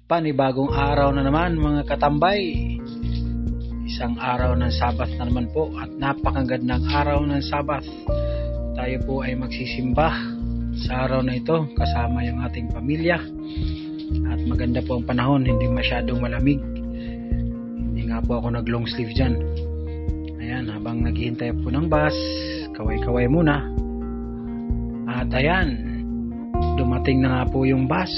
Panibagong araw na naman mga katambay. Isang araw ng Sabat na naman po at napakagandang araw ng Sabat. Tayo po ay magsisimba sa araw na ito kasama yung ating pamilya. At maganda po ang panahon, hindi masyadong malamig. Hindi nga po ako nag long sleeve dyan. Ayan, habang naghihintay po ng bus, kaway-kaway muna. At ayan, dumating na nga po yung bus.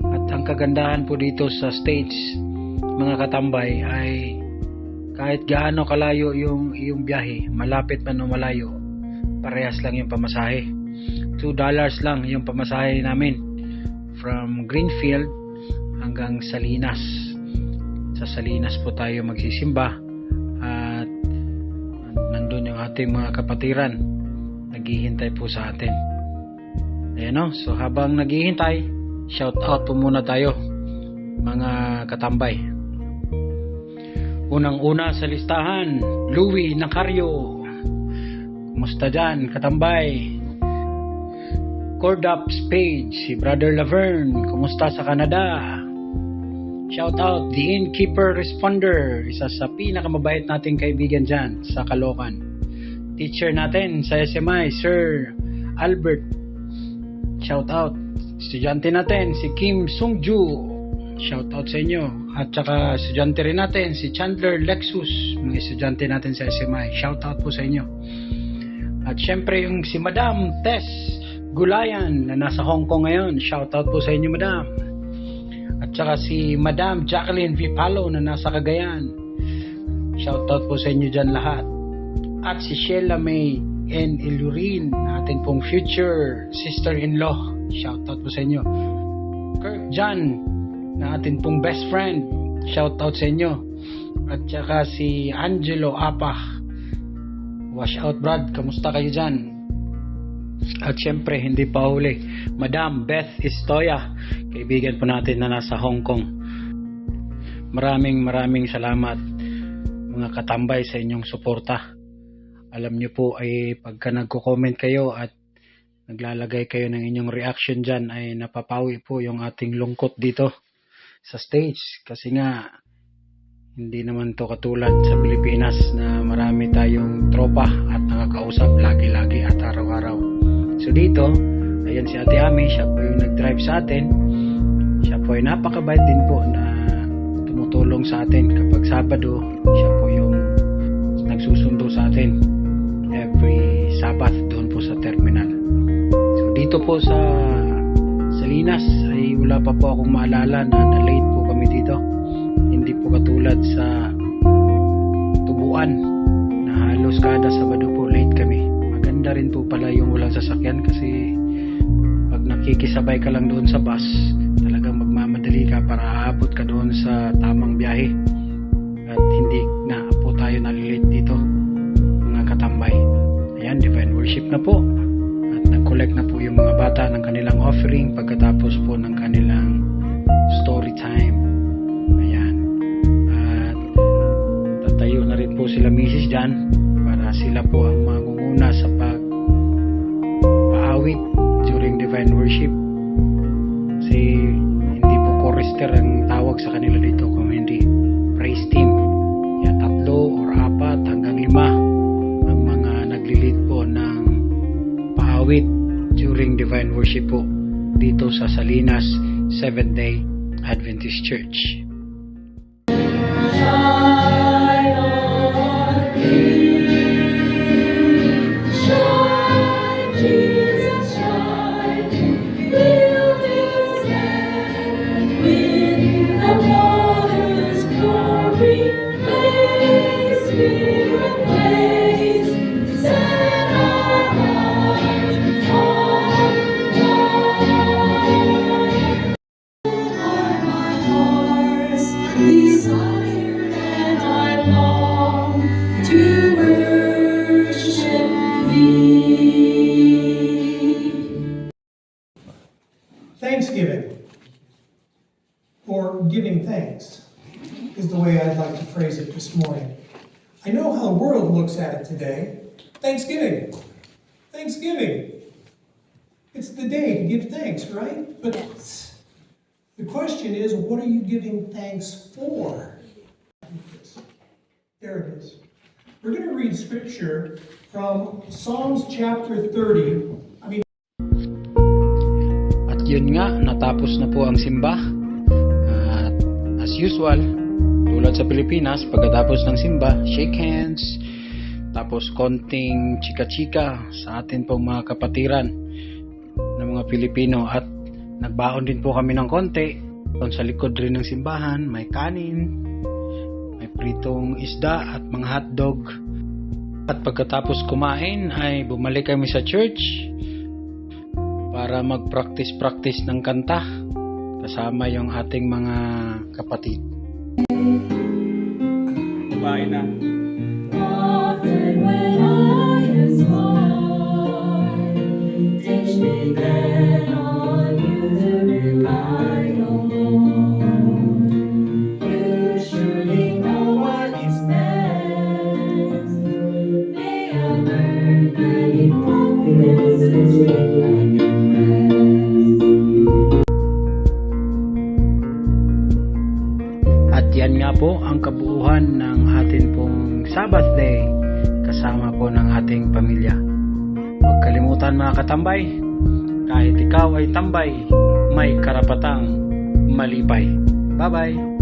At ang kagandahan po dito sa stage, mga katambay, ay kahit gaano kalayo yung biyahe, malapit man o malayo, parehas lang yung pamasahe. $2 lang yung pamasahe namin from Greenfield hanggang Salinas. Sa Salinas po tayo magsisimba at nandun yung ating mga kapatiran naghihintay po sa atin. Ayan o, so habang naghihintay, shout out po muna tayo mga katambay. Unang-una sa listahan, Louie Nacario. Kumusta dyan katambay? Cordaps Page, si Brother Laverne, kumusta sa Canada? Shout out the Innkeeper Responder, isa sa pinakamabait nating kaibigan dyan sa Caloocan. Teacher natin sa SMI, Sir Albert, shout out. Estudyante natin si Kim Sungju, shout out sa inyo. At saka estudyante rin natin si Chandler Lexus, mga estudyante natin sa SMI, shout out po sa inyo. At syempre yung si Madam Tess Gulayan na nasa Hong Kong ngayon, shout out po sa inyo Madam. At saka si Madam Jacqueline Vipalo na nasa Cagayan, shout out po sa inyo dyan lahat. At si Sheila May and Ilurin, ating pong future sister-in-law, shout out po sa inyo. Kirk John, na ating pong best friend, shout out sa inyo. At saka si Angelo Apah, wash out Brad, kamusta kayo dyan? At syempre hindi pa huli, Madam Beth Estoya, kaibigan po natin na nasa Hong Kong. Maraming salamat mga katambay sa inyong suporta. Alam nyo po ay pagka nagko-comment kayo at naglalagay kayo ng inyong reaction dyan ay napapawi po yung ating lungkot dito sa stage. Kasi nga hindi naman to katulad sa Pilipinas na marami tayong tropa at nakakausap lagi-lagi at araw-araw. So dito, ayan si Ate Ami, siya po yung nag-drive sa atin. Siya po ay napakabait din po na tumutulong sa atin kapag Sabado. Siya po yung nagsusundo sa atin every Sabbath doon po sa terminal. So dito po sa Salinas ay wala pa po akong maalala na late po kami dito. Hindi po katulad sa Tubuan na halos kada Sabado po late kami. Maganda rin po pala yung walang sasakyan kasi pag nakikisabay ka lang doon sa bus, talagang magmamadali ka para aabot ka doon sa tamang biyahe. At hindi na po tayo nalilate dito mga katambay. Ayan, divine worship na po. At nag-collect na po yung mga bata ng kanilang offering pagkatapos po ng kanilang story time. Ayan. At tatayo na rin po sila Mrs. Jan para sila po ang mangunguna sa pag-paawit during divine worship. Kasi hindi po chorister ang tawag sa kanila dito, kung hindi praise team. Kaya 3 or 4 hanggang 5 ang mga naglilid po ng paawit during divine worship po dito sa Salinas Seventh-day Adventist Church. Thanksgiving, or giving thanks, is the way I'd like to phrase it this morning. I know how the world looks at it today. Thanksgiving. Thanksgiving. It's the day to give thanks, right? But The question is, what are you giving thanks for? There it is. We're going to read scripture from Psalms chapter 30. At yun nga, natapos na po ang simba. At as usual, tulad sa Pilipinas, pagkatapos ng simba, shake hands, tapos konting chika-chika sa atin pong mga kapatiran ng mga Pilipino. At nagbaon din po kami ng konti. Doon sa likod rin ng simbahan, may kanin, may pritong isda at mga hotdog. At pagkatapos kumain ay bumalik kami sa church para mag-practice ng kanta kasama yung ating mga kapatid. Kumain na. Often when I am small, teach me then on you to rely on. You surely know what is best. May I learn that in confidence and sleep I can rest. At yan nga po ang kabuuan ng atin pong Sabbath Day kasama po ng ating pamilya. Huwag kalimutan mga katambay, kahit ikaw ay tambay, may karapatang malipay. Bye-bye!